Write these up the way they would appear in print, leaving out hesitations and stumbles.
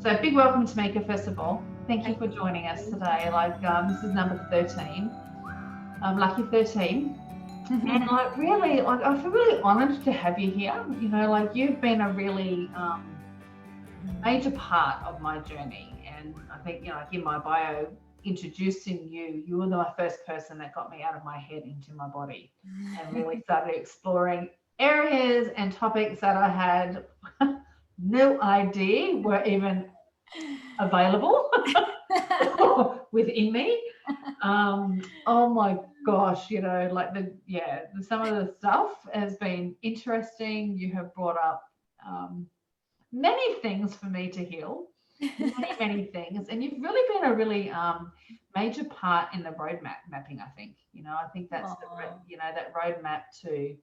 So big welcome to Tamika, first of all. Thank you Thank for joining us you. today. This is number 13. Lucky 13. And I feel really honoured to have you here. You've been a really major part of my journey. And I think, like in my bio introducing you, you were the first person that got me out of my head into my body and really started exploring areas and topics that I had no idea were even available within me. Oh my gosh, some of the stuff has been interesting. You have brought up many things for me to heal, many things, and you've really been a really major part in the roadmap mapping. I think I think that's Aw. that roadmap to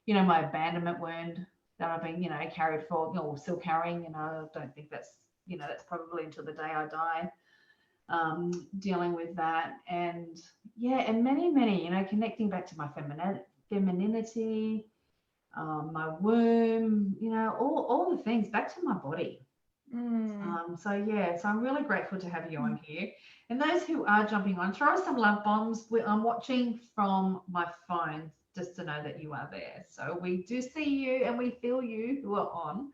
my abandonment wound that I've been carried for, still carrying. I don't think that's probably until the day I die, dealing with that. And and many, connecting back to my femininity, my womb, all the things back to my body. Mm. So I'm really grateful to have you on here. And those who are jumping on, throw some love bombs. I'm watching from my phone just to know that you are there. So we do see you and we feel you who are on.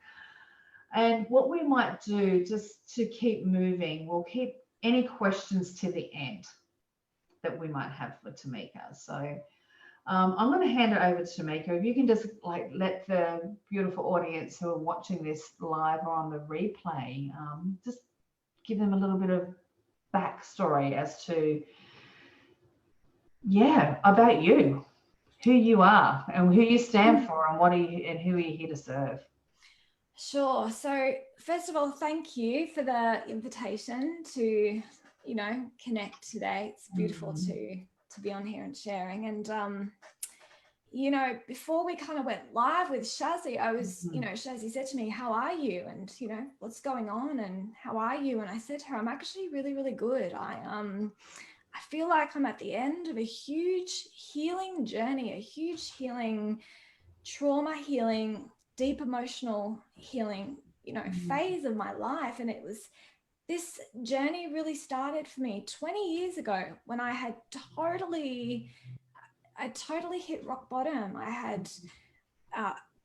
And what we might do just to keep moving, we'll keep any questions to the end that we might have for Tamika. So I'm going to hand it over to Tamika. If you can just let the beautiful audience who are watching this live or on the replay, just give them a little bit of backstory as to about you, who you are, and who you stand for, and who are you here to serve. Sure. So first of all, thank you for the invitation to, connect today. It's beautiful Mm. to be on here and sharing. And before we kind of went live with Shazzy, Shazzy said to me, "How are you?" And what's going on and how are you? And I said to her, "I'm actually really, really good. I feel like I'm at the end of a huge healing journey, a huge healing, trauma healing, deep emotional healing, phase of my life." And it was this journey really started for me 20 years ago when I totally hit rock bottom. I had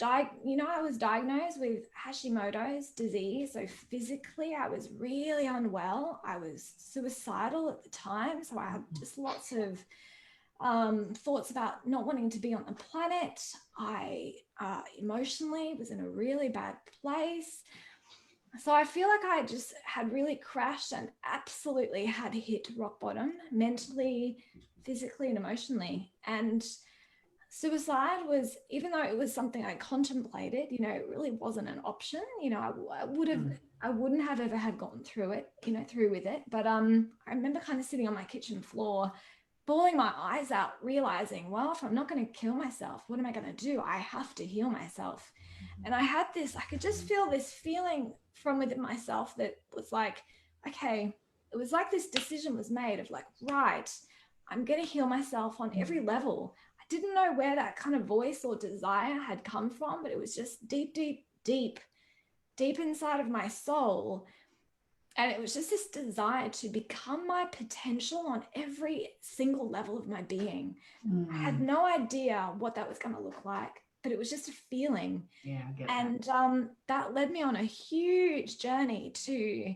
I was diagnosed with Hashimoto's disease. So physically I was really unwell. I was suicidal at the time. So I had just lots of thoughts about not wanting to be on the planet. I emotionally was in a really bad place. So I feel like I just had really crashed and absolutely had hit rock bottom mentally, physically, and emotionally. And suicide was, even though it was something I contemplated, it really wasn't an option. I wouldn't have ever had gone through it, through with it. But I remember kind of sitting on my kitchen floor, bawling my eyes out, realizing, well, if I'm not going to kill myself, what am I going to do? I have to heal myself. And I could just feel this feeling from within myself that was like, okay, it was like this decision was made of like, right, I'm going to heal myself on every level. I didn't know where that kind of voice or desire had come from, but it was just deep, deep, deep, deep inside of my soul. And it was just this desire to become my potential on every single level of my being. I had no idea what that was going to look like, but it was just a feeling. Yeah, I get And that led me on a huge journey to,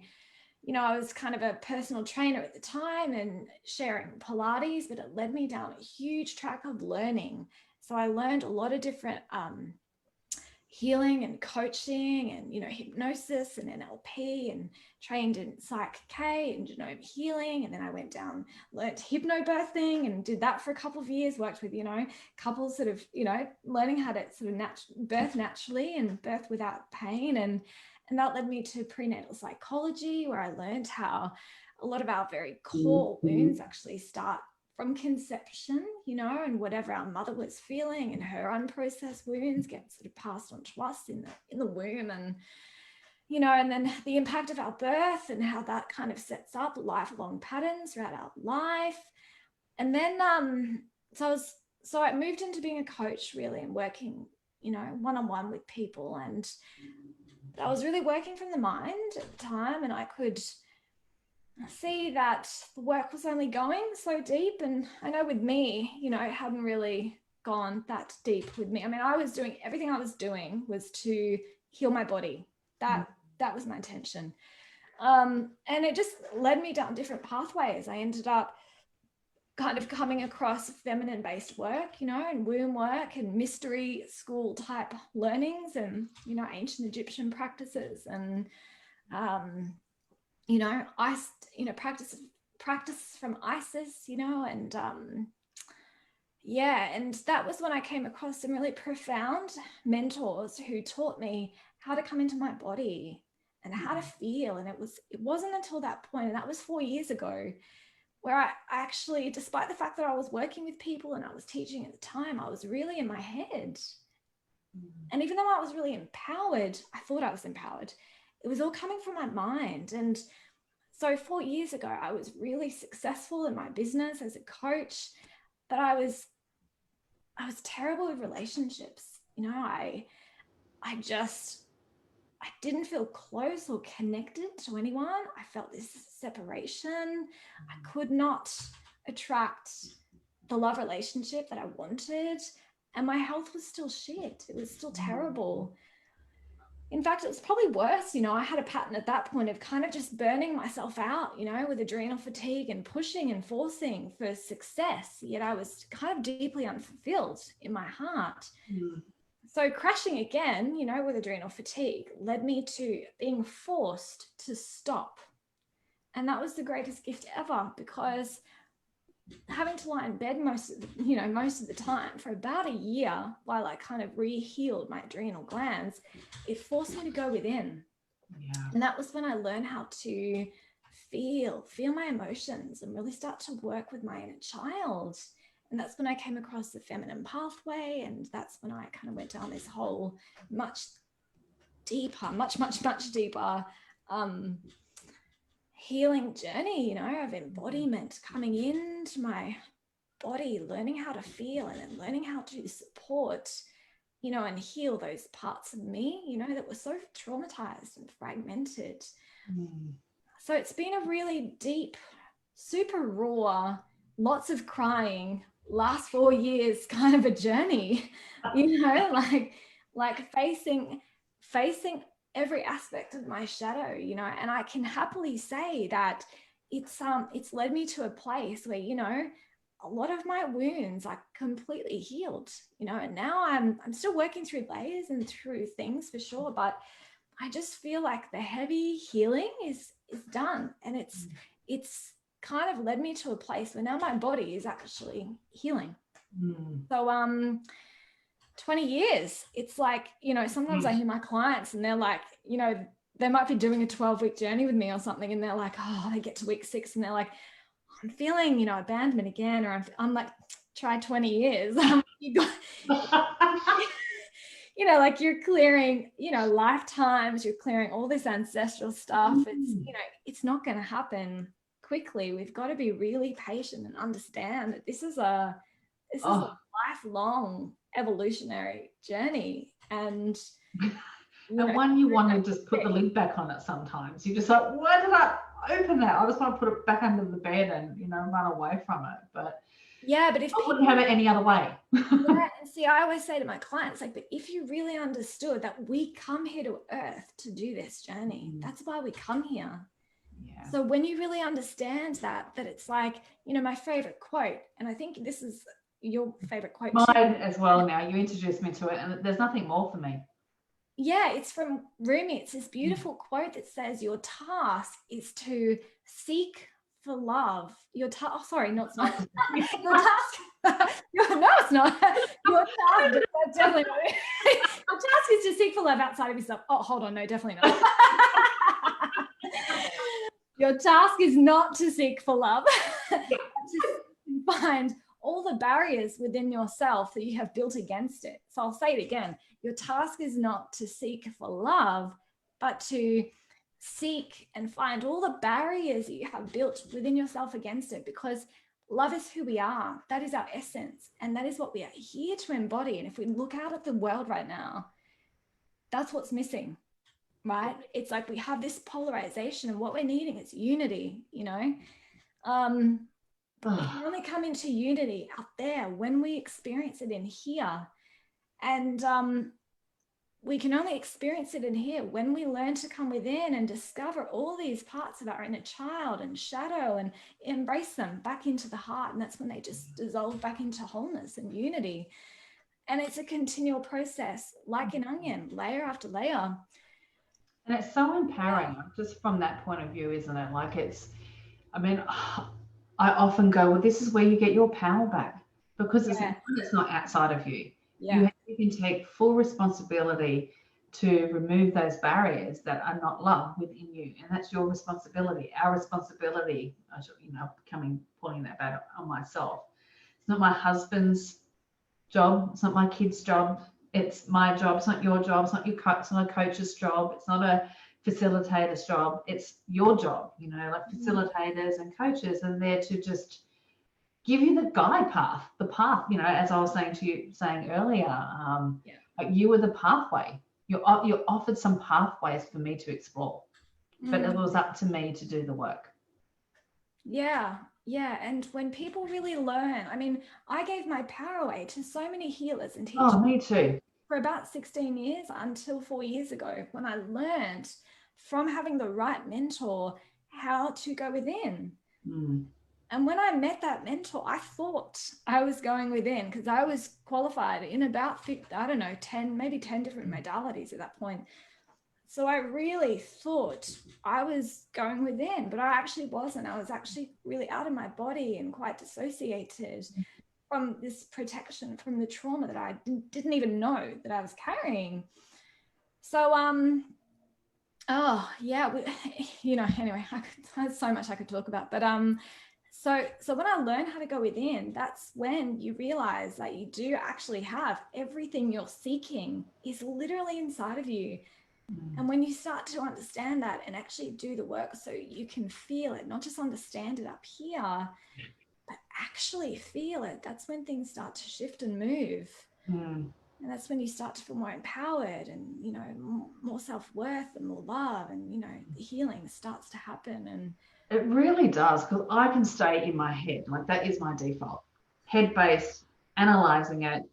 I was kind of a personal trainer at the time and sharing Pilates, but it led me down a huge track of learning. So I learned a lot of different healing and coaching and hypnosis and NLP, and trained in Psych K and genome healing. And then I went down, learned hypnobirthing and did that for a couple of years, worked with couples sort of learning how to sort of birth naturally and birth without pain. And that led me to prenatal psychology, where I learned how a lot of our very core wounds actually start from conception, and whatever our mother was feeling and her unprocessed wounds get sort of passed on to us in the womb. And and then the impact of our birth and how that kind of sets up lifelong patterns throughout our life. And then so I moved into being a coach really, and working one-on-one with people. And But I was really working from the mind at the time, and I could see that the work was only going so deep. And I know with me, you know, it hadn't really gone that deep with me. I mean, I was doing everything I was doing was to heal my body. That was my intention. And it just led me down different pathways. I ended up kind of coming across feminine based work, you know, and womb work and mystery school type learnings and, you know, ancient Egyptian practices and, you know, practice from Isis, you know, and yeah, and that was when I came across some really profound mentors who taught me how to come into my body and how to feel. And it wasn't until that point, and that was 4 years ago, where I actually, despite the fact that I was working with people and I was teaching at the time, I was really in my head. And even though I was really empowered, I thought I was empowered, it was all coming from my mind. And so 4 years ago, I was really successful in my business as a coach, but I was terrible with relationships. You know, I didn't feel close or connected to anyone. I felt this separation. I could not attract the love relationship that I wanted. And my health was still shit. It was still terrible. In fact, it was probably worse. You know, I had a pattern at that point of kind of just burning myself out, you know, with adrenal fatigue and pushing and forcing for success. Yet I was kind of deeply unfulfilled in my heart. So crashing again, you know, with adrenal fatigue led me to being forced to stop. And that was the greatest gift ever, because having to lie in bed most of the time for about a year while I kind of re-healed my adrenal glands, it forced me to go within. And that was when I learned how to feel my emotions and really start to work with my inner child. And that's when I came across the feminine pathway. And that's when I kind of went down this whole much deeper healing journey, you know, of embodiment, coming into my body, learning how to feel, and then learning how to support, you know, and heal those parts of me, you know, that were so traumatized and fragmented. So it's been a really deep, super raw, lots of crying, last 4 years kind of a journey, you know, like facing every aspect of my shadow, you know. And I can happily say that it's led me to a place where, you know, a lot of my wounds are completely healed, you know. And now I'm still working through layers and through things for sure, but I just feel like the heavy healing is done. And it's kind of led me to a place where now my body is actually healing. So 20 years, it's like, you know, sometimes I hear my clients and they're like, you know, they might be doing a 12-week journey with me or something, and they're like, oh, they get to week 6 and they're like, I'm feeling, you know, abandonment again. Or I'm like, try 20 years. You know, like you're clearing, you know, lifetimes, you're clearing all this ancestral stuff. It's, you know, it's not going to happen quickly. We've got to be really patient and understand that this is a lifelong evolutionary journey. And one you want to just put the lid back on it sometimes. You're just like, why did I open that? I just want to put it back under the bed and, you know, run away from it. But yeah, but if I wouldn't have it any other way. Yeah, and see, I always say to my clients, like, but if you really understood that we come here to Earth to do this journey, that's why we come here. Yeah. So when you really understand that it's like, you know, my favorite quote, and I think this is your favorite quote too. Mine as well. Now you introduced me to it, and there's nothing more for me. Yeah, it's from Rumi. It's this beautiful quote that says, your task is to seek for love. Your task, oh, sorry, no, it's not. Your task, no, it's not. Your task, definitely not. Your task is to seek for love outside of yourself. Oh, hold on, no, definitely not. Your task is not to seek for love, to find all the barriers within yourself that you have built against it. So I'll say it again. Your task is not to seek for love, but to seek and find all the barriers that you have built within yourself against it, because love is who we are. That is our essence. And that is what we are here to embody. And if we look out at the world right now, that's what's missing. right? It's like we have this polarization, and what we're needing is unity, you know? We can only come into unity out there when we experience it in here. And we can only experience it in here when we learn to come within and discover all these parts of our inner child and shadow and embrace them back into the heart. And that's when they just dissolve back into wholeness and unity. And it's a continual process, like an onion, layer after layer. And it's so empowering, just from that point of view, isn't it? Like I mean, I often go, well, this is where you get your power back, because it's not outside of you. Yeah. You can take full responsibility to remove those barriers that are not love within you. And that's your responsibility. Our responsibility, pulling that back on myself. It's not my husband's job. It's not my kid's job. It's my job. It's not your job. It's not it's not a coach's job. It's not a facilitator's job. It's your job. Like facilitators and coaches are there to just give you the guide path, the path, as I was saying earlier, like you were the pathway. You're offered some pathways for me to explore, but it was up to me to do the work. Yeah. And when people really learn, I mean, I gave my power away to so many healers and teachers. Oh, me too. For about 16 years until 4 years ago, when I learned from having the right mentor how to go within. And when I met that mentor, I thought I was going within, because I was qualified in about 10 different modalities at that point. So I really thought I was going within, but I actually wasn't. I was actually really out of my body and quite dissociated from this protection, from the trauma that I didn't even know that I was carrying. So, anyway, there's so much I could talk about, but so when I learned how to go within, that's when you realize that you do actually have everything you're seeking is literally inside of you. And when you start to understand that and actually do the work so you can feel it, not just understand it up here, but actually feel it, that's when things start to shift and move. And that's when you start to feel more empowered and, more self-worth and more love, and, the healing starts to happen. And it really does, because I can stay in my head. Like, that is my default. Head-based, analyzing it,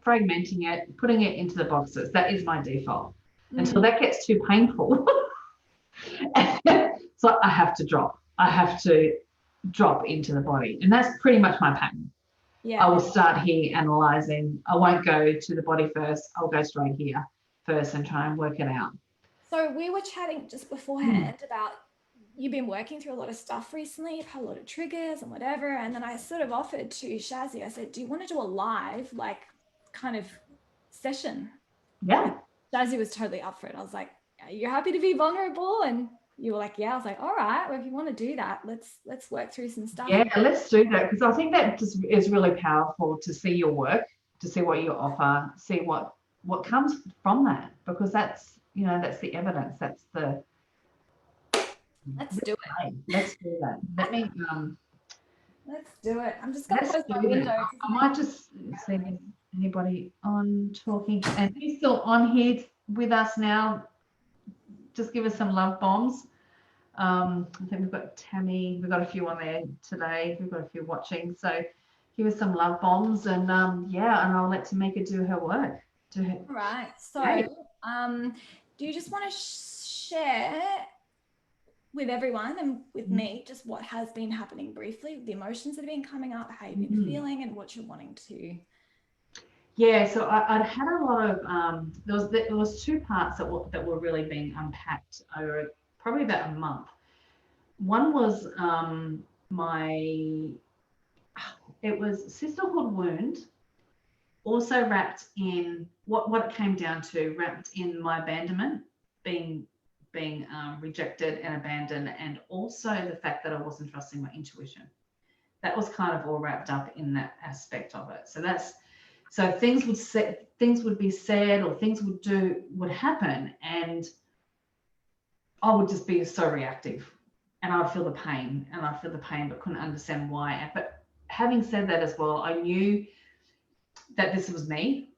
fragmenting it, putting it into the boxes. That is my default. Until that gets too painful. So I have to drop. I have to drop into the body. And that's pretty much my pattern. Yeah. I will start here analyzing. I won't go to the body first. I'll go straight here first and try and work it out. So we were chatting just beforehand about you've been working through a lot of stuff recently. You've had a lot of triggers and whatever. And then I sort of offered to Shazzy, I said, do you want to do a live, like, kind of session? Yeah. Shazzy was totally up for it. I was like, are you happy to be vulnerable? And you were like, yeah. I was like, all right, well, if you want to do that, let's work through some stuff. Yeah, let's do that, because I think that just is really powerful to see your work, to see what you offer, see what comes from that, because that's that's the evidence. That's the let's do it. Let's do that. Let me let's do it. I'm just gonna close my window. I might just see anybody on talking, and who's still on here with us now. Just give us some love bombs. I think we've got Tammy, we've got a few on there today, we've got a few watching, so give us some love bombs, and and I'll let Tamika do her work. All right, so do you just want to share with everyone and with me just what has been happening briefly, the emotions that have been coming up, how you've been feeling, and what you're wanting to? Yeah, so I'd had a lot of there was two parts that were really being unpacked over probably about a month. One was it was sisterhood wound, also wrapped in what it came down to, wrapped in my abandonment, being rejected and abandoned, and also the fact that I wasn't trusting my intuition. That was kind of all wrapped up in that aspect of it. So things would be said, or things would happen, and I would just be so reactive, and I'd feel the pain, but couldn't understand why. But having said that as well, I knew that this was me.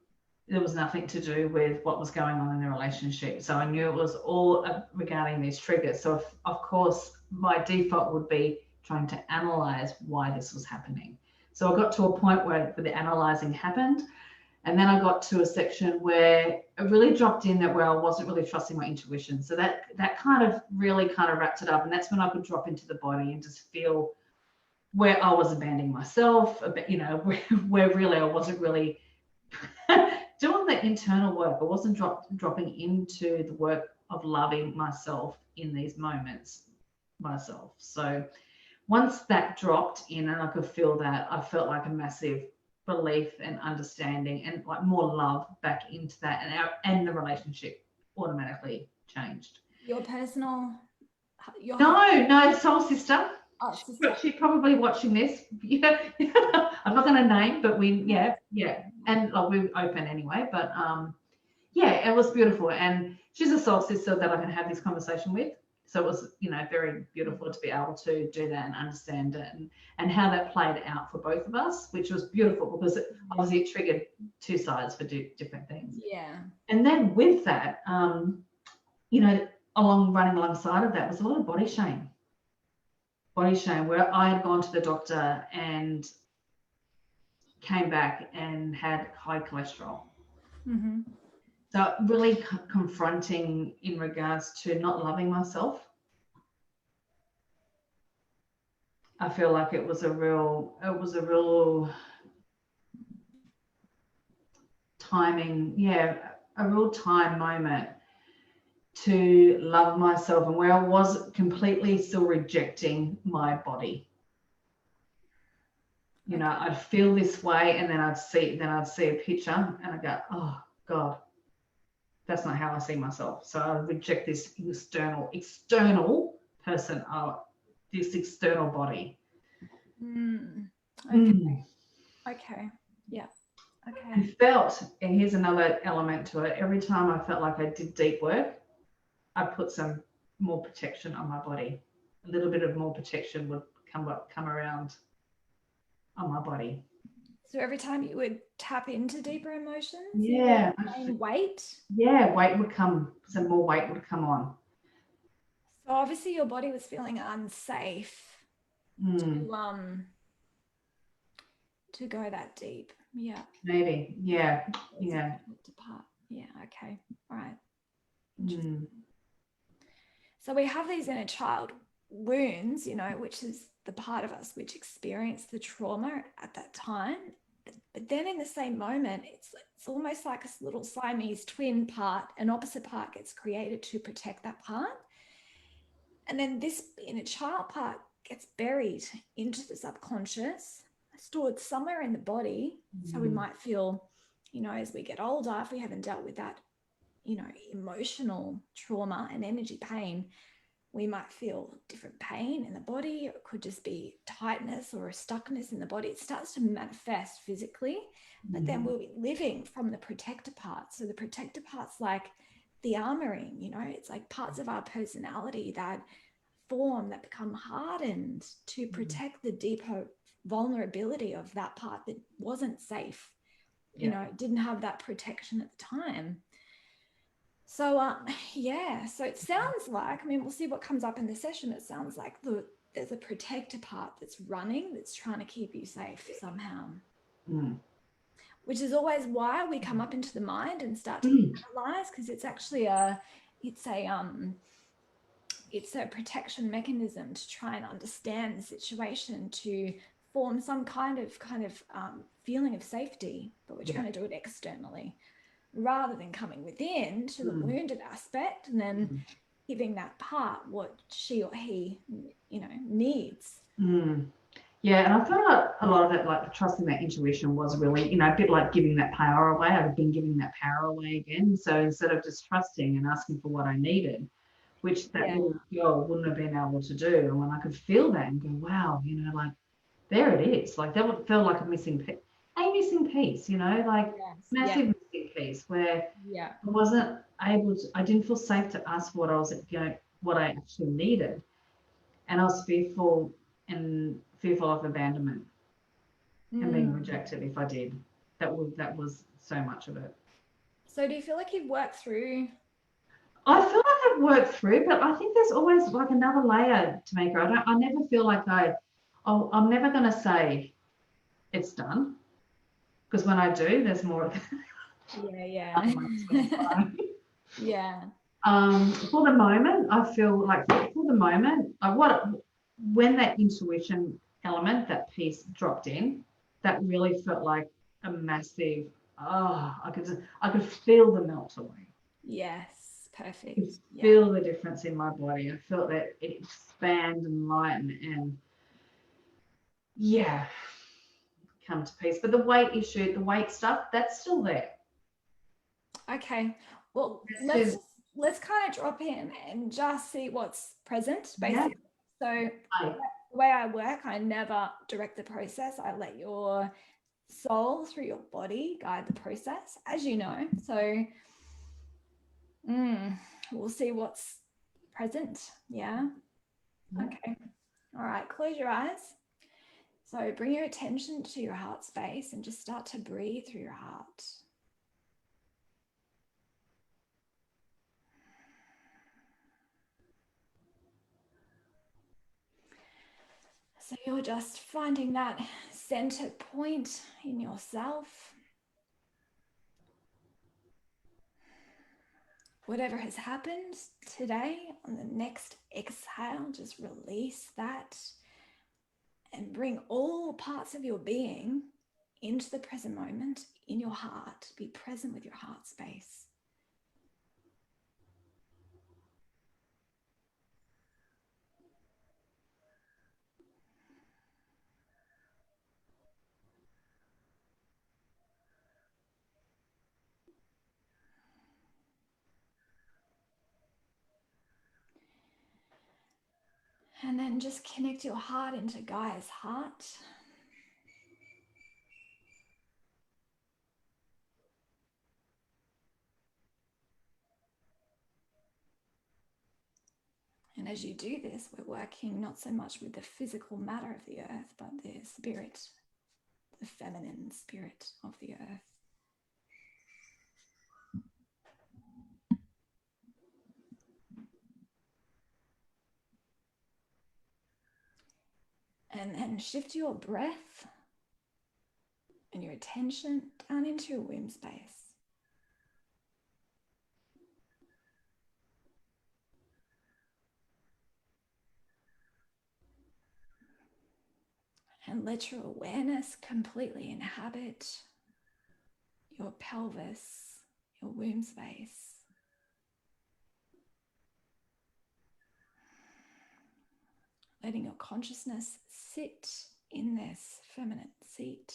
there was nothing to do with what was going on in the relationship. So I knew it was all regarding these triggers. So of course, my default would be trying to analyze why this was happening. So I got to a point where the analyzing happened. And then I got to a section where it really dropped in that where I wasn't really trusting my intuition. So that kind of really kind of wrapped it up. And that's when I could drop into the body and just feel where I was abandoning myself, you know, where really I wasn't really doing the internal work. I wasn't dropping into the work of loving myself in these moments myself. So once that dropped in and I could feel that, I felt like a massive belief and understanding and like more love back into that, and the relationship automatically changed. Your personal, your No, soul sister. oh, sister. She's probably watching this. Yeah, I'm not going to name, but yeah, and we're open anyway. But yeah, it was beautiful, and she's a soul sister that I can have this conversation with. So it was, you know, very beautiful to be able to do that and understand it, and how that played out for both of us, which was beautiful because obviously it triggered two sides for different things. Yeah. And then with that, you know, running alongside of that was a lot of body shame, where I had gone to the doctor and came back and had high cholesterol. Mm-hmm. So really confronting in regards to not loving myself. I feel like it was a real timing, a real time moment to love myself, and where I was completely still rejecting my body. You know, I'd feel this way, and then I'd see a picture, and I go, oh God, that's not how I see myself. So I reject this external person, this external body. Okay. Okay. Yeah. Okay. And felt, and here's another element to it. Every time I felt like I did deep work, I put some more protection on my body. A little bit of more protection would come around on my body. So every time you would tap into deeper emotions, yeah, weight. Yeah, weight would come. Some more weight would come on. So obviously your body was feeling unsafe to go that deep. Yeah. Maybe. Yeah. Yeah. Okay. All right. So we have these inner child wounds, you know, which is the part of us which experienced the trauma at that time. But then in the same moment, it's almost like a little Siamese twin part, an opposite part gets created to protect that part. And then this inner child part gets buried into the subconscious, stored somewhere in the body. So we might feel, you know, as we get older, if we haven't dealt with that, you know, emotional trauma and energy pain, we might feel different pain in the body. It could just be tightness or a stuckness in the body. It starts to manifest physically, but then we'll be living from the protector part. So the protector part's like the armoring, you know, it's like parts of our personality that form, that become hardened to protect the deeper vulnerability of that part that wasn't safe, you know, didn't have that protection at the time. So, so it sounds like, I mean, we'll see what comes up in the session. It sounds like there's a protector part that's running, that's trying to keep you safe somehow, which is always why we come up into the mind and start to analyze, because it's actually it's a protection mechanism to try and understand the situation, to form some kind of feeling of safety, but we're trying to do it externally, rather than coming within to the wounded aspect and then giving that part what she or he, you know, needs. Yeah, and I feel like a lot of it, like trusting that intuition, was really, you know, a bit like giving that power away. I've been giving that power away again. So instead of just trusting and asking for what I needed, which that little girl wouldn't have been able to do, and when I could feel that and go, wow, you know, like there it is. Like that would feel like a missing piece, you know, like massive missing piece, where I wasn't able to, I didn't feel safe to ask what I actually needed, and I was fearful of abandonment and being rejected if I did. That was so much of it. So do you feel like you've worked through? I feel like I've worked through, but I think there's always like another layer, Tamika. I never feel like I'm never going to say it's done because when I do, there's more. Yeah. Yeah. For the moment, I feel like for the moment, when that intuition element, that piece dropped in, that really felt like a massive. Oh, I could feel the melt away. Yes. I could Perfect. Yeah. feel the difference in my body. I felt that it expand and lighten and yeah, come to peace. But the weight issue, the weight stuff, that's still there. Okay. Well, It's let's still, just let's kind of drop in and just see what's present, yeah. basically. So I, the way I work, I never direct the process. I let your soul through your body guide the process, as you know. So we'll see what's present. Yeah. yeah. Okay. All right. Close your eyes. So bring your attention to your heart space and just start to breathe through your heart. So you're just finding that center point in yourself. Whatever has happened today, on the next exhale, just release that and bring all parts of your being into the present moment in your heart. Be present with your heart space. And then just connect your heart into Gaia's heart. And as you do this, we're working not so much with the physical matter of the earth, but the spirit, the feminine spirit of the earth. And then shift your breath and your attention down into your womb space. And let your awareness completely inhabit your pelvis, your womb space. Letting your consciousness sit in this feminine seat.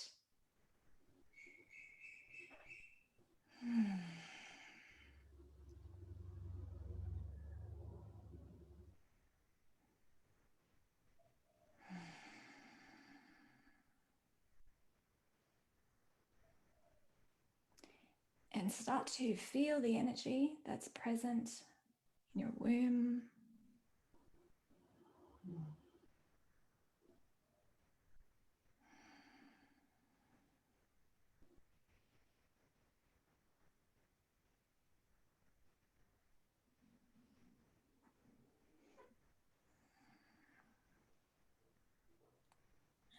And start to feel the energy that's present in your womb.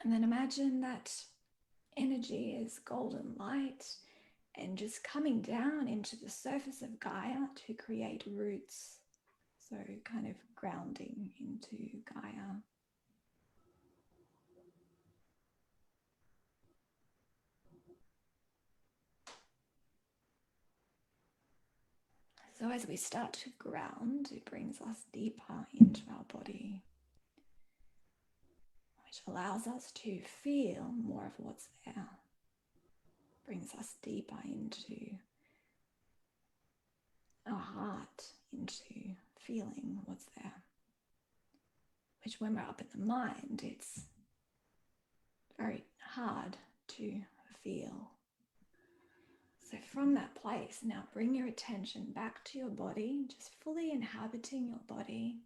And then imagine that energy is golden light and just coming down into the surface of Gaia to create roots. So kind of grounding into Gaia. So as we start to ground, it brings us deeper into our body, which allows us to feel more of what's there. Brings us deeper into our heart, into feeling what's there. Which when we're up in the mind, it's very hard to feel. So from that place, now bring your attention back to your body, just fully inhabiting your body.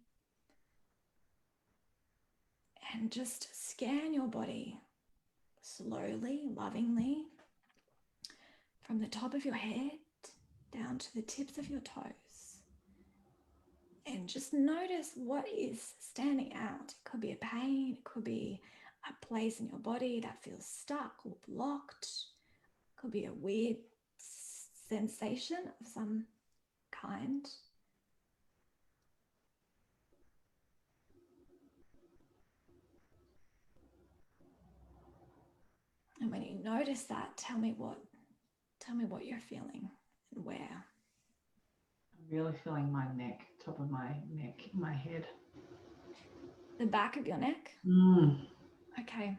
And just scan your body slowly, lovingly, from the top of your head down to the tips of your toes. And just notice what is standing out. It could be a pain, it could be a place in your body that feels stuck or blocked. It could be a weird sensation of some kind. And when you notice that, tell me what you're feeling and where. I'm really feeling my neck, top of my neck, my head. The back of your neck? Mm. Okay.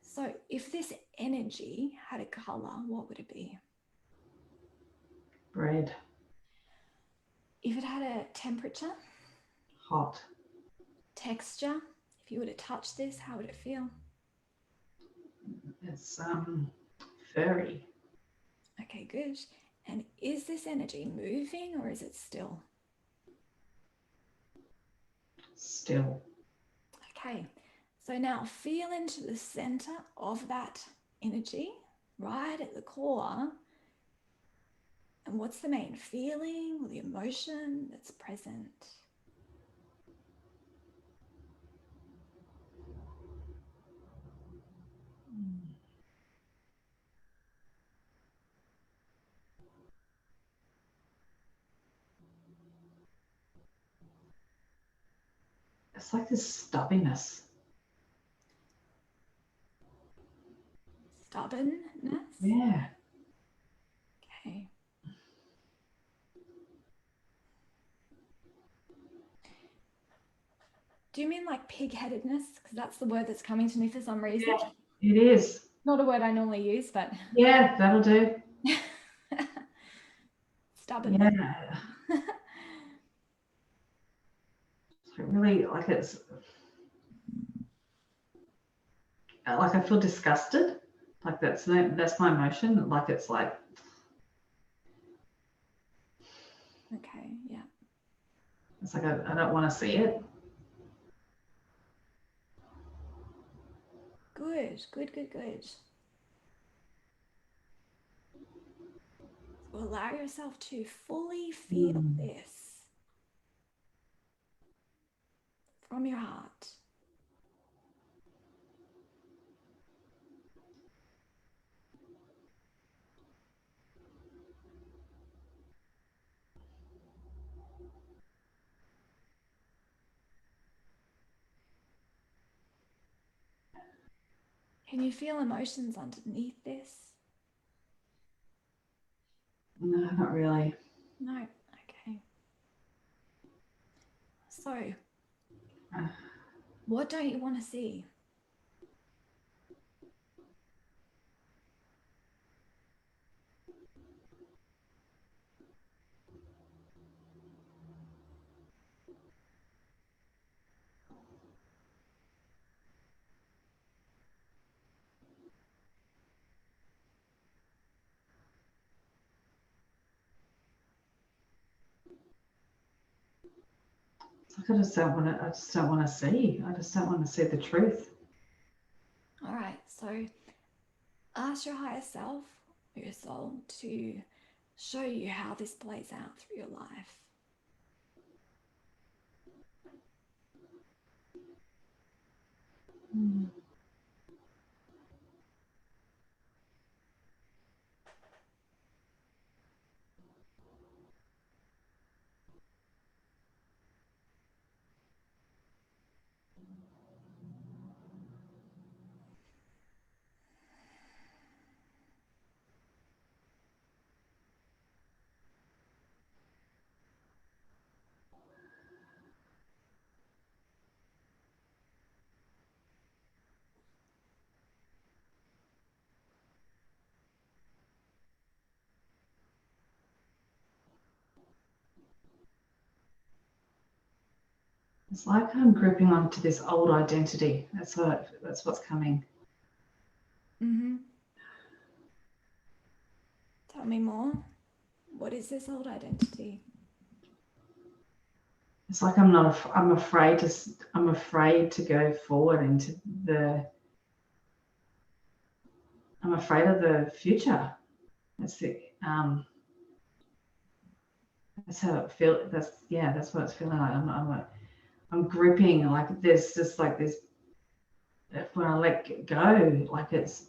So if this energy had a color, what would it be? Red. If it had a temperature? Hot. Texture? If you were to touch this, how would it feel? It's furry. Okay, good. And is this energy moving or is it still? Still. Okay, so now feel into the center of that energy, right at the core. And what's the main feeling or the emotion that's present? It's like this stubbiness. Stubbornness? Yeah. Okay. Do you mean like pig-headedness? Because that's the word that's coming to me for some reason. Yeah, it is. Not a word I normally use, but... Yeah, that'll do. Stubbornness. Yeah. So really, like it's... Like I feel disgusted. Like that's my emotion. Like it's like... Okay, yeah. It's like I don't want to see it. Good, good, good, good. So allow yourself to fully feel this from your heart. Can you feel emotions underneath this? No, not really. No, okay. So, what don't you want to see? It's like I just don't want to. I just don't want to see. I just don't want to see the truth. All right, so ask your higher self, your soul, to show you how this plays out through your life. It's like I'm gripping onto this old identity. That's what's coming. Mm-hmm. Tell me more. What is this old identity? It's like I'm afraid to go forward into I'm afraid of the future. That's the That's how it feel. That's what it's feeling like. I'm gripping. Like there's just like this. When I let it go, like it's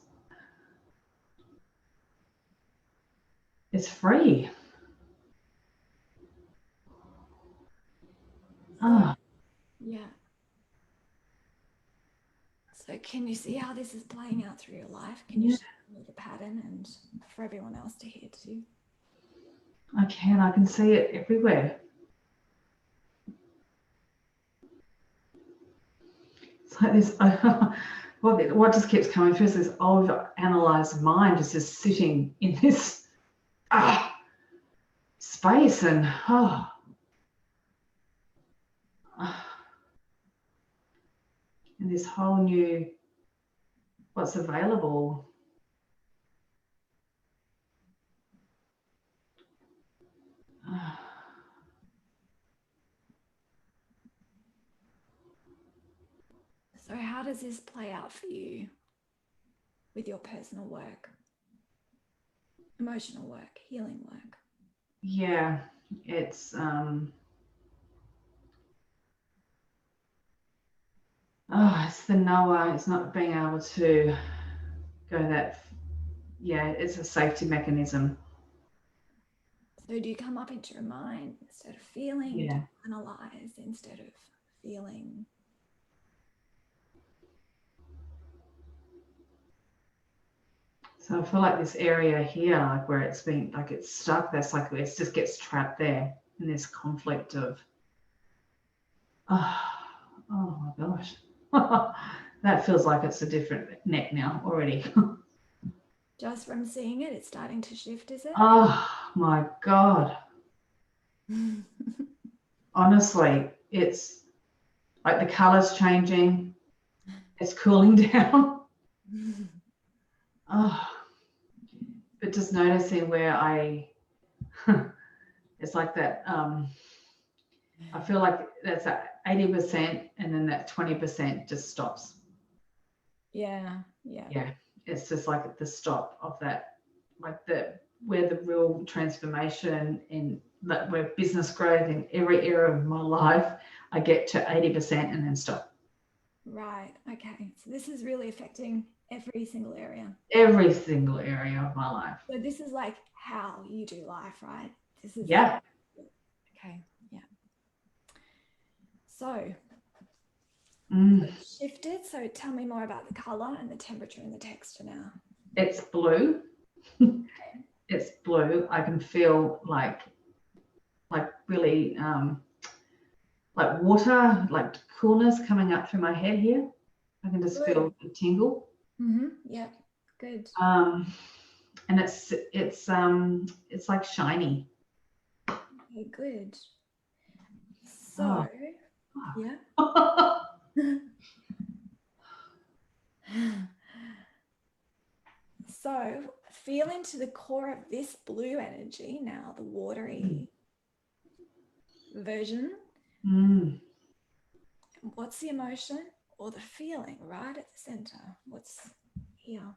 free. So, Oh, yeah. So can you see how this is playing out through your life? Can you yeah, show me the pattern and for everyone else to hear too? I can. I can see it everywhere. It's like this. What just keeps coming through is this over-analyzed mind is just sitting in this space, and and this whole new what's available. So how does this play out for you with your personal work, emotional work, healing work? Yeah, it's the Noah. It's not being able to go that. Yeah, it's a safety mechanism. So do you come up into your mind instead of feeling? Do Yeah. you analyze instead of feeling? So I feel like this area here, like where it's been, like it's stuck. That's like it just gets trapped there in this conflict of. Oh, oh my gosh. That feels like it's a different neck now already. Just from seeing it, it's starting to shift, is it? Oh my God. Honestly, it's like the color's changing. It's cooling down. Oh, but just noticing where it's like that. I feel like that's at 80% and then that 20% just stops. Yeah. Yeah, it's just like the stop of that, like where the real transformation in like where business growth in every area of my life, I get to 80% and then stop. Right. Okay. So this is really affecting every single area. Every single area of my life. So this is like how you do life, right? This is Yeah. okay. Yeah. So Mm. shifted. So tell me more about the color and the temperature and the texture now. It's blue. It's blue. I can feel like really like water, like coolness coming up through my head here. I can just feel the tingle. Yeah. Good. And it's like shiny. Okay, good. So, Oh. yeah. So, feel into the core of this blue energy now, the watery version. Mm. What's the emotion or the feeling right at the center? What's here?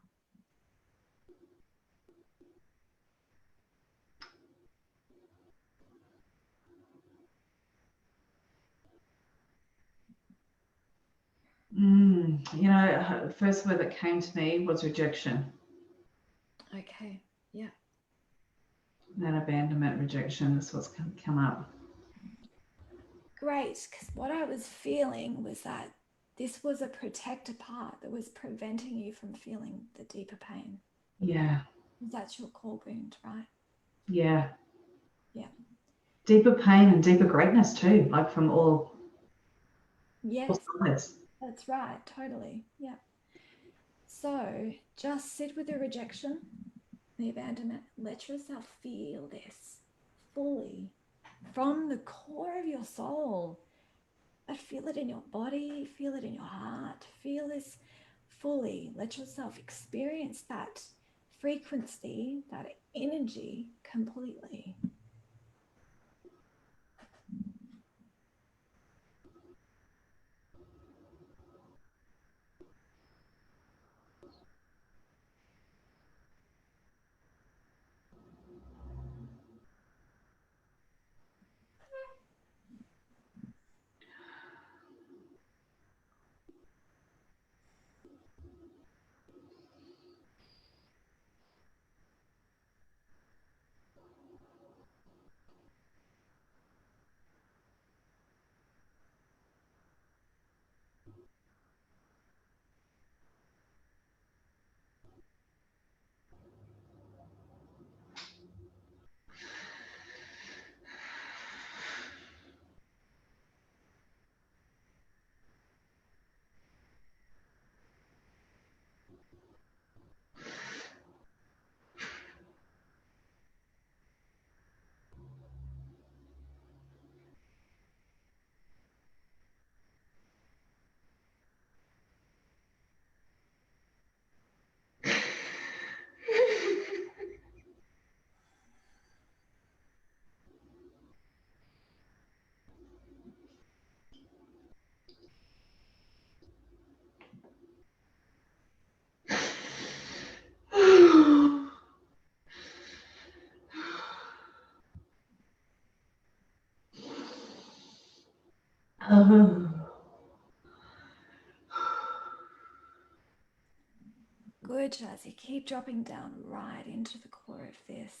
You know, the first word that came to me was rejection. Okay, yeah. That abandonment, rejection is what's come up. Great, because what I was feeling was that this was a protector part that was preventing you from feeling the deeper pain. Yeah. That's your core wound, right? Yeah. Yeah. Deeper pain and deeper greatness too, like from all sides. That's right, totally. Yeah. So just sit with the rejection, the abandonment. Let yourself feel this fully from the core of your soul. But feel it in your body, feel it in your heart, feel this fully. Let yourself experience that frequency, that energy completely. Good, Shazzy. Keep dropping down right into the core of this.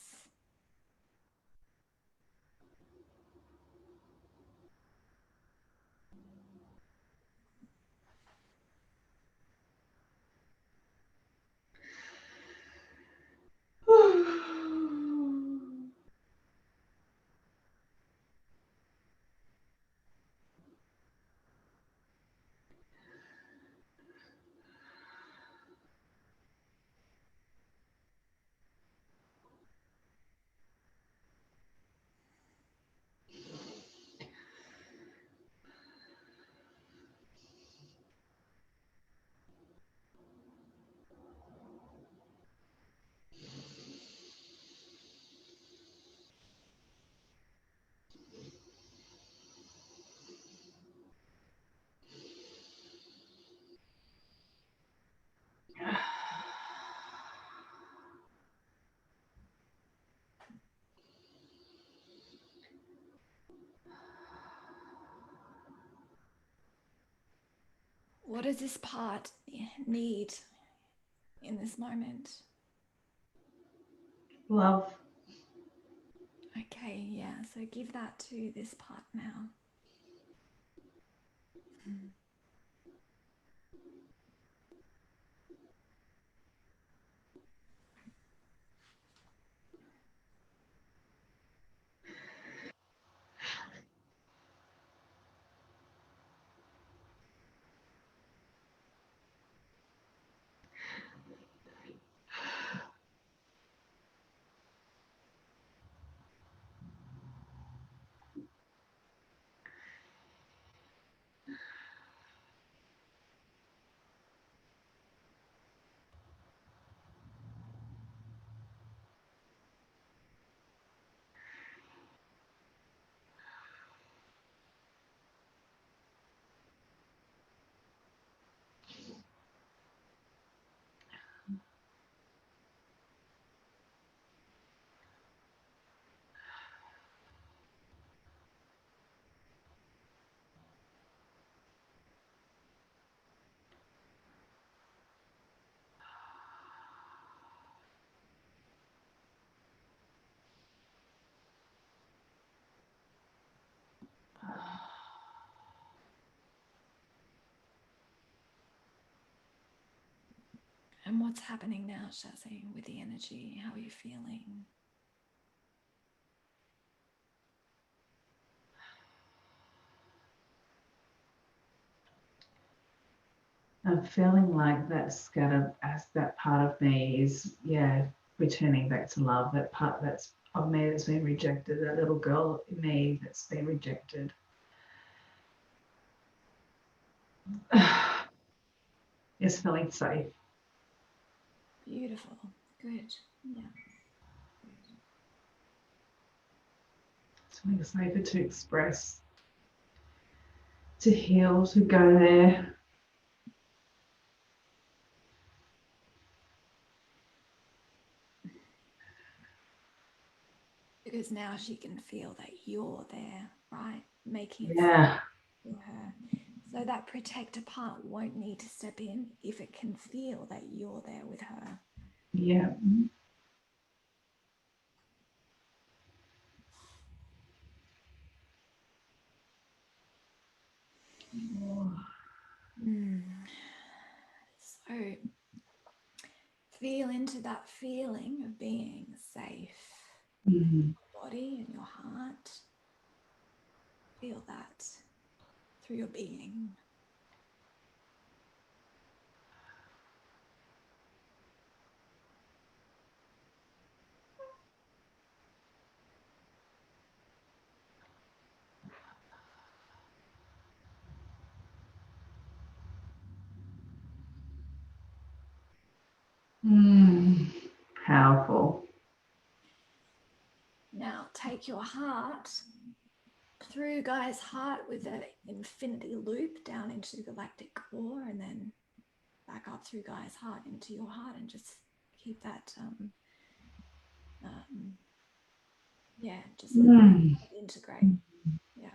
What does this part need in this moment? Love. Okay, yeah, so give that to this part now. And what's happening now, Shazzy, with the energy? How are you feeling? I'm feeling like that scattered as that part of me is, returning back to love. That part that's of me that's been rejected, that little girl in me that's been rejected. Is feeling safe. Beautiful. Good. Yeah. It's feeling safer to express, to heal, to go there. Because now she can feel that you're there, right? Making it Yeah. for her. So that protector part won't need to step in if it can feel that you're there with her. Yeah. So feel into that feeling of being safe. Mm. Your body and your heart. Feel that through your being. Powerful. Now take your heart through Gaia's heart with an infinity loop down into the galactic core, and then back up through Gaia's heart into your heart and just keep that, just let it integrate. Yeah.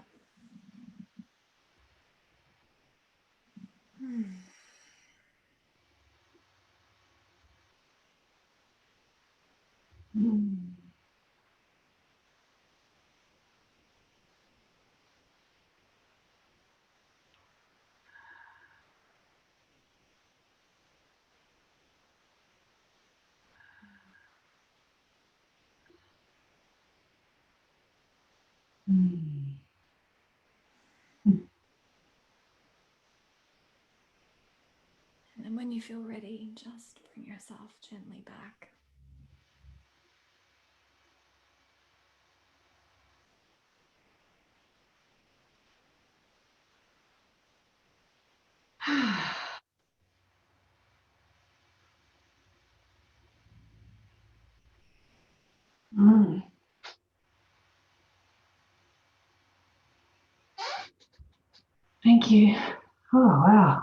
And then when you feel ready, just bring yourself gently back. Thank you. Oh, wow.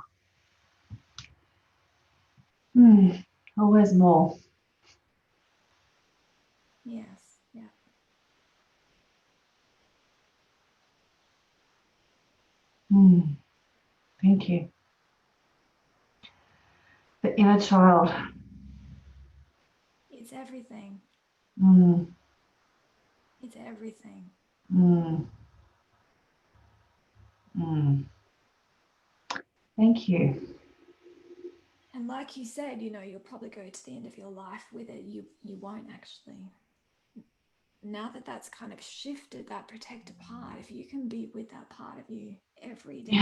Always more. Yes. Yeah. Thank you. The inner child. It's everything. It's everything. Thank you. And like you said, you'll probably go to the end of your life with it. You won't actually. Now that that's kind of shifted, that protector part, if you can be with that part of you every day,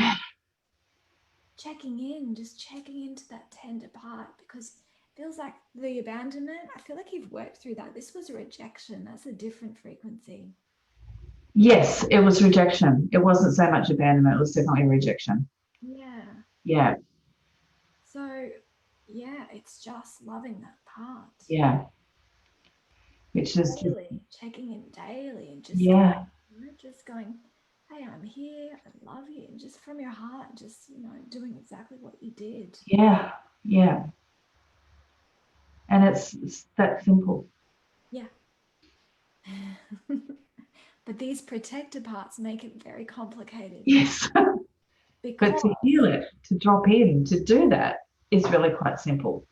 just checking into that tender part, because it feels like the abandonment, I feel like you've worked through that. This was a rejection. That's a different frequency. Yes, it was rejection. It wasn't so much abandonment. It was definitely rejection. Yeah. Yeah. So, yeah, it's just loving that part. Yeah. Which is daily, checking in daily and just just going, hey, I'm here, I love you, and just from your heart, just doing exactly what you did. Yeah. And it's that simple. Yeah. But these protector parts make it very complicated. Yes. But to heal it, to drop in, to do that is really quite simple.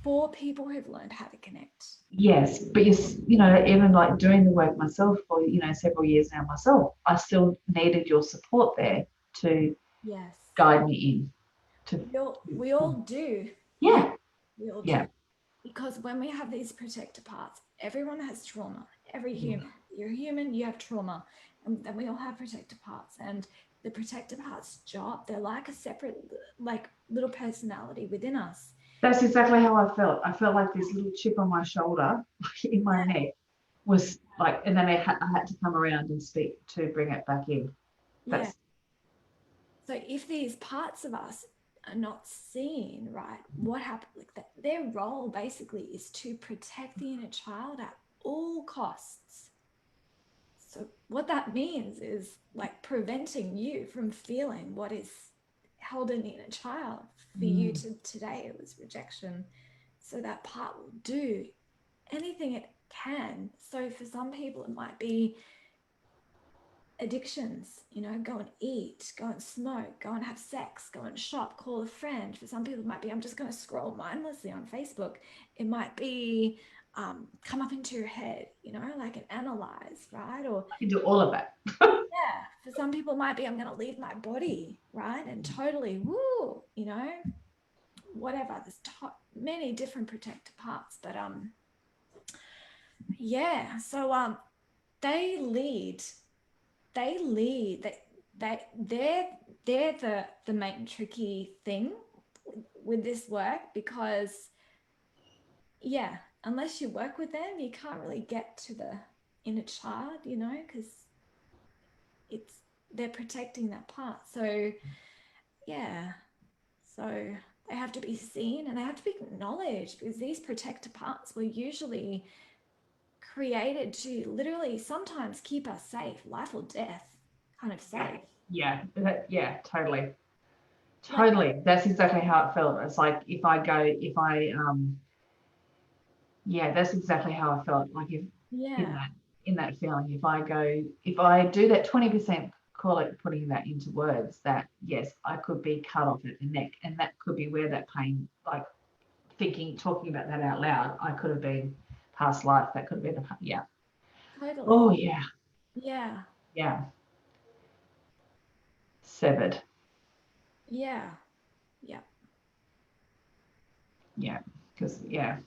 For people who've learned how to connect. Yes, but even like doing the work myself for several years now myself, I still needed your support there to guide me in. We all do. Yeah. We all do. Because when we have these protector parts, everyone has trauma. Every human. You're human, you have trauma. And then we all have protector parts. And the protector parts' job, they're like a separate, like, little personality within us. That's exactly how I felt. I felt like this little chip on my shoulder, in my neck, was like, and then I had to come around and speak to bring it back in. So if these parts of us are not seen, right, what happens? Like that, their role basically is to protect the inner child at all costs. So what that means is like preventing you from feeling what is held in the inner child. For you today, it was rejection. So that part will do anything it can. So for some people, it might be addictions, go and eat, go and smoke, go and have sex, go and shop, call a friend. For some people, it might be, I'm just going to scroll mindlessly on Facebook. It might be come up into your head, like an analyze, right? Or you do all of that. Yeah. For some people, it might be, I'm going to leave my body, right? And totally, whatever. There's many different protective parts, but yeah. So they lead. They're the main tricky thing with this work, because unless you work with them, you can't really get to the inner child, because they're protecting that part. So so they have to be seen and they have to be acknowledged, because these protector parts were usually created to literally sometimes keep us safe, life or death kind of safe. Yeah, totally. Totally. That's exactly how it felt. It's like that's exactly how I felt. Like if Yeah, in that feeling, if I do that 20%, call it putting that into words, that yes, I could be cut off at the neck, and that could be where that pain, like talking about that out loud, I could have been past life. That could have been yeah. totally. Oh yeah, Yeah, yeah. Severed. yeah, yeah, Yeah, because yeah.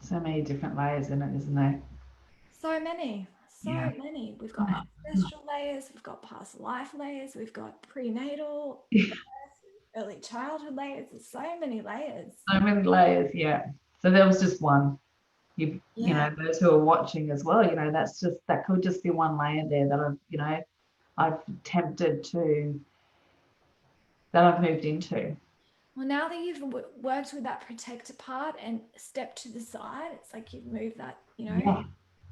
So many different layers in it, isn't there? so many, so Yeah. many. We've got ancestral layers, we've got past life layers, we've got prenatal, early childhood layers. There's so many layers. So many layers, yeah. So there was just one. You Yeah. know, those who are watching as well, that could just be one layer there that I've tempted to that I've moved into. Well, now that you've worked with that protector part and stepped to the side, it's like you've moved that, Yeah,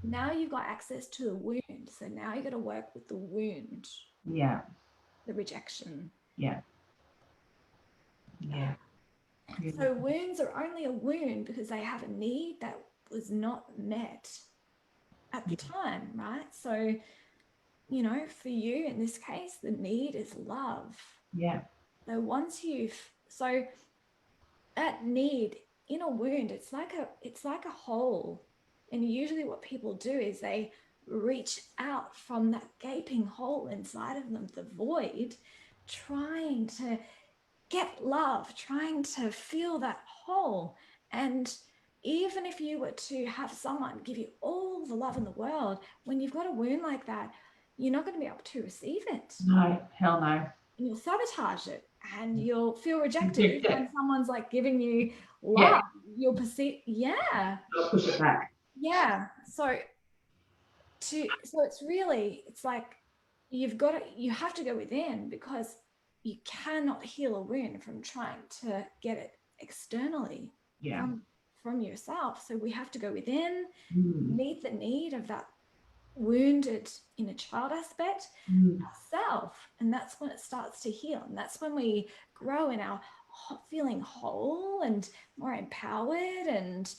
now you've got access to the wound. So now you got to work with the wound, yeah, the rejection. yeah, yeah. So wounds are only a wound because they have a need that was not met at the time, right? So, for you in this case, the need is love. Yeah, So that need in a wound, it's like a hole. And usually what people do is they reach out from that gaping hole inside of them, the void, trying to get love, trying to fill that hole. And even if you were to have someone give you all the love in the world, when you've got a wound like that, you're not going to be able to receive it. no, hell no. And you'll sabotage it and you'll feel rejected. Reject Even it. when someone's like giving you love, Yeah, you'll perceive, I'll push it back. yeah. It's like you have to go within, because you cannot heal a wound from trying to get it externally Yeah. from yourself. So we have to go within, Mm. meet the need of that wounded inner child aspect Mm. ourself, and that's when it starts to heal, and that's when we grow in our feeling whole and more empowered and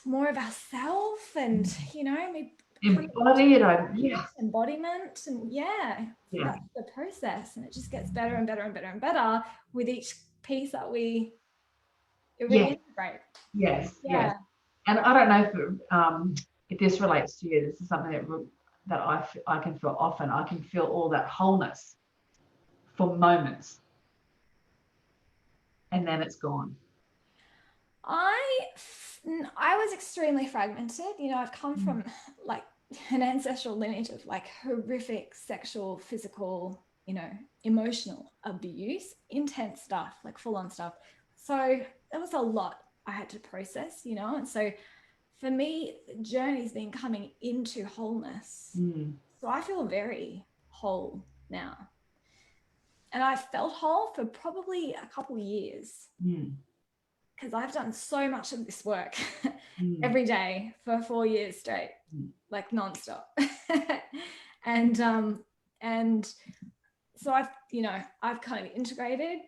more of ourself, and we Embody it. Yes. embodiment, and so Yeah. that's the process, and it just gets better and better and better and better with each piece that we Yes. reintegrate. Yes. Yeah. Yes. And I don't know if this relates to you. This is something that I can feel often. I can feel all that wholeness for moments, and then it's gone. I was extremely fragmented. I've come from like an ancestral lineage of like horrific sexual, physical, emotional abuse, intense stuff, like full on stuff. So there was a lot I had to process, and so for me, the journey's been coming into wholeness. So I feel very whole now. And I felt whole for probably a couple of years, because I've done so much of this work every day for 4 years straight, like nonstop. and so I've kind of integrated.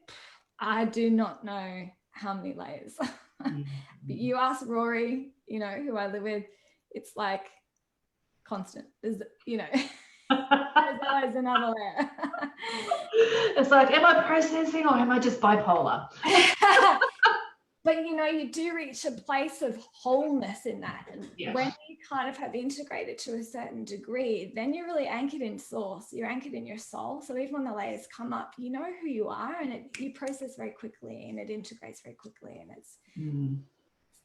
I do not know how many layers. But you ask Rory, who I live with, it's like constant. There's always another layer. It's like, am I processing or am I just bipolar? But you do reach a place of wholeness in that. And when you kind of have integrated to a certain degree, then you're really anchored in source. You're anchored in your soul. So even when the layers come up, you know who you are, and you process very quickly, and it integrates very quickly, and it's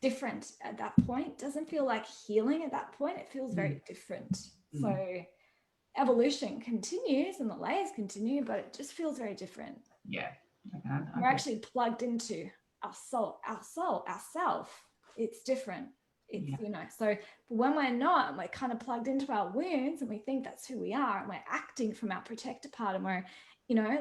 different at that point. It doesn't feel like healing at that point. It feels very different. So evolution continues and the layers continue, but it just feels very different. Yeah. We're actually plugged into our soul, ourself. It's different. It's so when we're not, and we're kind of plugged into our wounds, and we think that's who we are, and we're acting from our protector part, and we're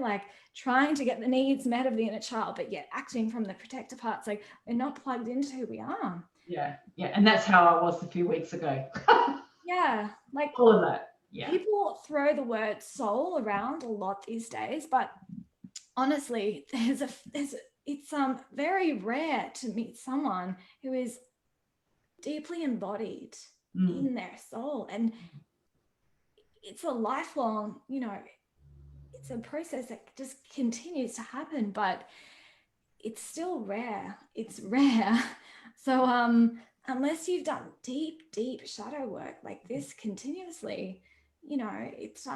like trying to get the needs met of the inner child, but yet acting from the protector part. So we're not plugged into who we are. Yeah. And that's how I was a few weeks ago. Yeah, like all of that. Yeah. People throw the word soul around a lot these days, but honestly, it's very rare to meet someone who is deeply embodied in their soul. And it's a lifelong, it's a process that just continues to happen, but it's still rare. It's rare. So unless you've done deep shadow work like this continuously, it's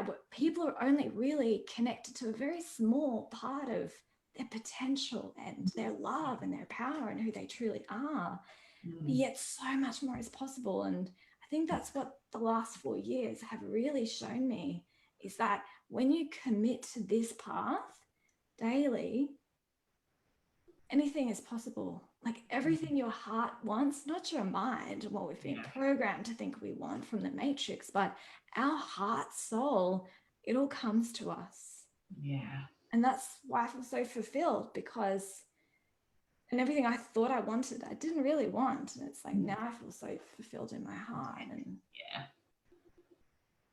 but people are only really connected to a very small part of their potential and their love and their power and who they truly are. Yet so much more is possible. And I think that's what the last 4 years have really shown me, is that when you commit to this path daily, anything is possible. Like everything your heart wants, not your mind, what we've been programmed to think we want from the matrix, but our heart, soul, it all comes to us. Yeah. And that's why I feel so fulfilled, because and everything I thought I wanted, I didn't really want. And it's like now I feel so fulfilled in my heart. And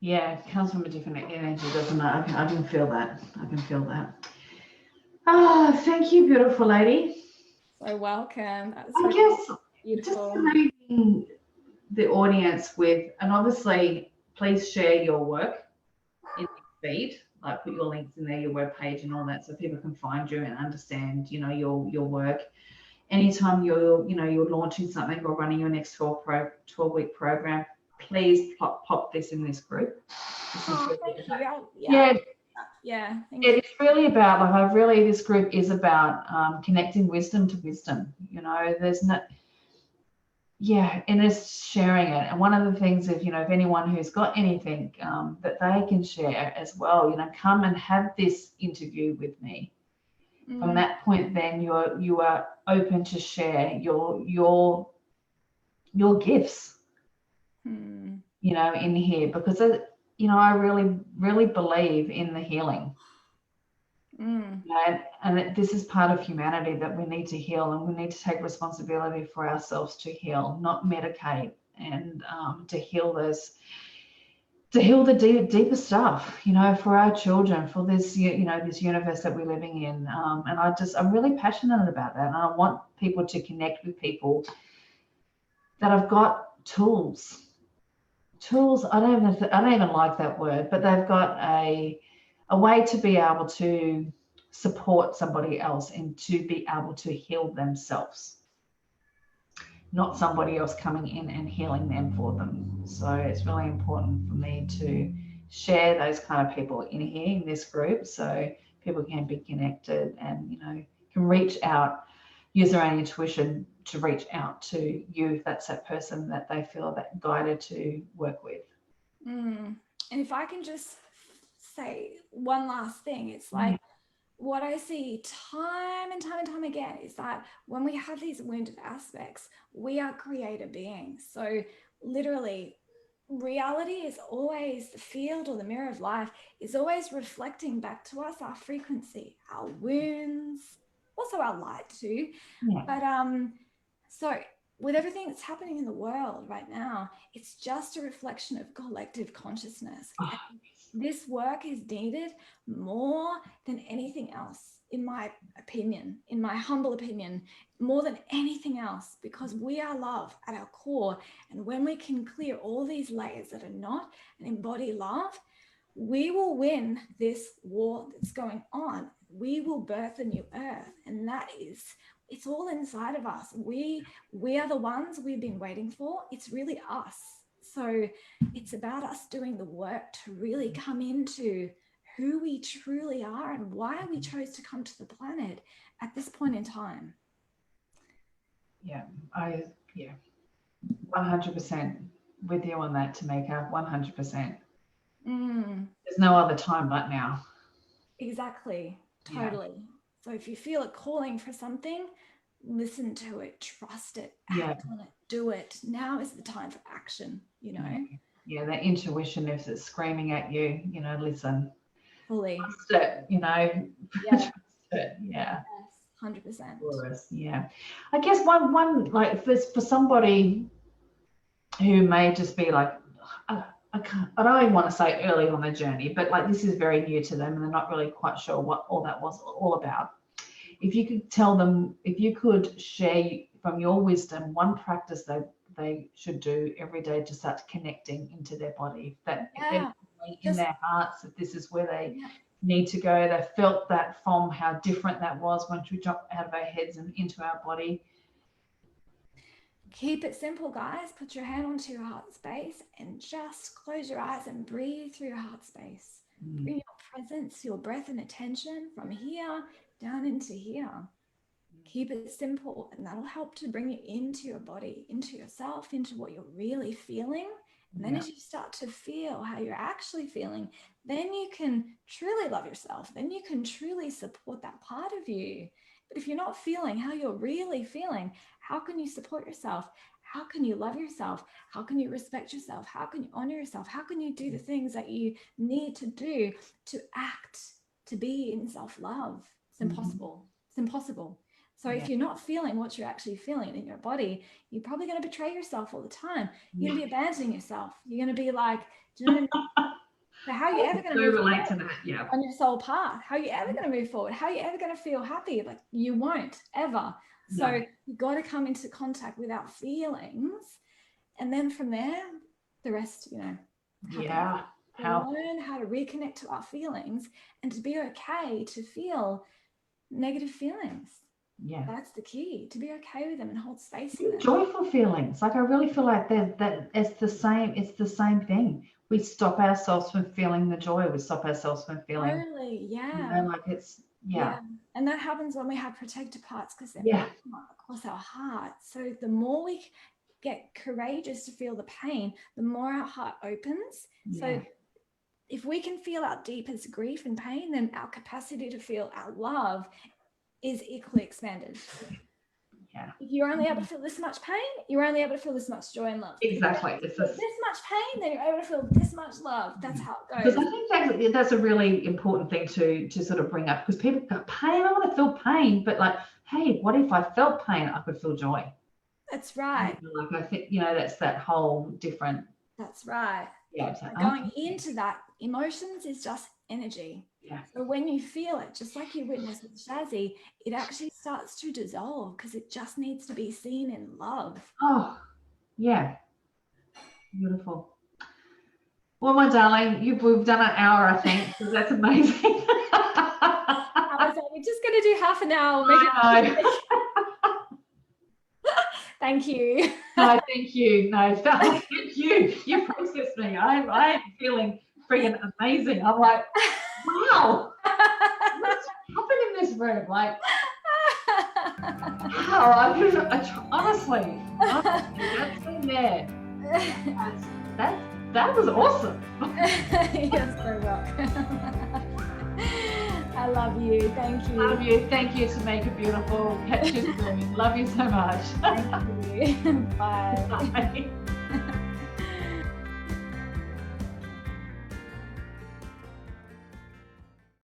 it comes from a different energy, doesn't it? I can feel that. I can feel that. Oh, thank you, beautiful lady. So welcome. That was I guess beautiful. Just leaving the audience with, and obviously, please share your work in the feed. Like put your links in there, your webpage and all that, so people can find you and understand, your work. Anytime you're launching something or running your next 12-week program, please pop this in this group. Thank you. It's really about this group is about connecting wisdom to wisdom. There's no. Yeah, and it's sharing it. And one of the things, if anyone who's got anything that they can share as well, come and have this interview with me. From that point, then you are open to share your gifts, in here, because I really believe in the healing. And this is part of humanity that we need to heal, and we need to take responsibility for ourselves to heal, not medicate, and to heal the deeper stuff, for our children, for this, this universe that we're living in. And I'm really passionate about that. And I want people to connect with people that have got tools. I don't even like that word, but they've got a way to be able to support somebody else and to be able to heal themselves, not somebody else coming in and healing them for them. So it's really important for me to share those kind of people in here in this group, so people can be connected and can reach out, use their own intuition to reach out to you if that's that person that they feel that guided to work with. And if I can just say one last thing, it's like what I see time and time again is that when we have these wounded aspects, we are creator beings. So literally, reality is always, the field or the mirror of life is always reflecting back to us our frequency, our wounds, also our light too. But so with everything that's happening in the world right now, it's just a reflection of collective consciousness. This work is needed more than anything else, in my opinion, in my humble opinion, more than anything else, because we are love at our core. And when we can clear all these layers that are not and embody love, we will win this war that's going on. We will birth a new earth. And that is, it's all inside of us. We are the ones we've been waiting for. It's really us. So it's about us doing the work to really come into who we truly are and why we chose to come to the planet at this point in time. 100% with you on that, Tamika. 100%. There's no other time but now. Exactly. Totally. So if you feel a calling for something, listen to it, trust it, act on it, do it. Now is the time for action, that intuition, if it's screaming at you, listen fully, trust it, trust it. Yes, 100%. I guess one like for somebody who may just be like, I don't even want to say early on the journey, but like this is very new to them and they're not really quite sure what all that was all about. If you could tell them, if you could share from your wisdom one practice they should do every day to start connecting into their body, if they're in their hearts, if this is where they need to go, they felt that from how different that was once we dropped out of our heads and into our body. Keep it simple, guys. Put your hand onto your heart space and just close your eyes and breathe through your heart space. Bring your presence, your breath and attention from here down into here. Keep it simple, and that'll help to bring you into your body, into yourself, into what you're really feeling. And then as you start to feel how you're actually feeling, then you can truly love yourself. Then you can truly support that part of you. But if you're not feeling how you're really feeling, how can you support yourself? How can you love yourself? How can you respect yourself? How can you honor yourself? How can you do the things that you need to do to act, to be in self-love? It's impossible. It's impossible. So if you're not feeling what you're actually feeling in your body, you're probably going to betray yourself all the time. You're going to be abandoning yourself. You're going to be like, do you know what I mean? So how are you ever going to move relate to that? Yeah. On your soul path? How are you ever going to move forward? How are you ever going to feel happy? Like you won't ever. So you've got to come into contact with our feelings. And then from there, the rest, you know, learn how to reconnect to our feelings and to be okay to feel negative feelings. Yeah, that's the key, to be okay with them and hold space in them. Joyful feelings, like I really feel like that it's the same thing. We stop ourselves from feeling the joy. We stop ourselves from feeling. Totally, yeah. You know, like it's and that happens when we have protected parts because they're across our heart. So the more we get courageous to feel the pain, the more our heart opens. So if we can feel our deepest grief and pain, then our capacity to feel our love is equally expanded. Yeah. If you're only able to feel this much pain, you're only able to feel this much joy and love. Exactly. If you this much pain, then you're able to feel this much love. That's how it goes. Because I think that's a really important thing to sort of bring up, because people go, pain, I want to feel pain, but like, hey, what if I felt pain? I could feel joy. That's right. Like I think, you know, that's that whole different. That's right. Yeah. Going into that, emotions is just energy. Yeah. So when you feel it, just like you witnessed with Shazzy, it actually starts to dissolve because it just needs to be seen in love. Oh, yeah. Beautiful. Well, my darling, we've done an hour, I think. So that's amazing. I was like, we're just going to do half an hour. Thank you. No, thank you. No, thank you. You processed me. I'm feeling freaking amazing. I'm like, wow, what's happened in this room? Like, wow, honestly, that's in there. That was awesome. You're so welcome. I love you. Thank you. Love you. Thank you, Tamika. Beautiful. Catch you soon. Love you so much. Thank you. Bye. Bye.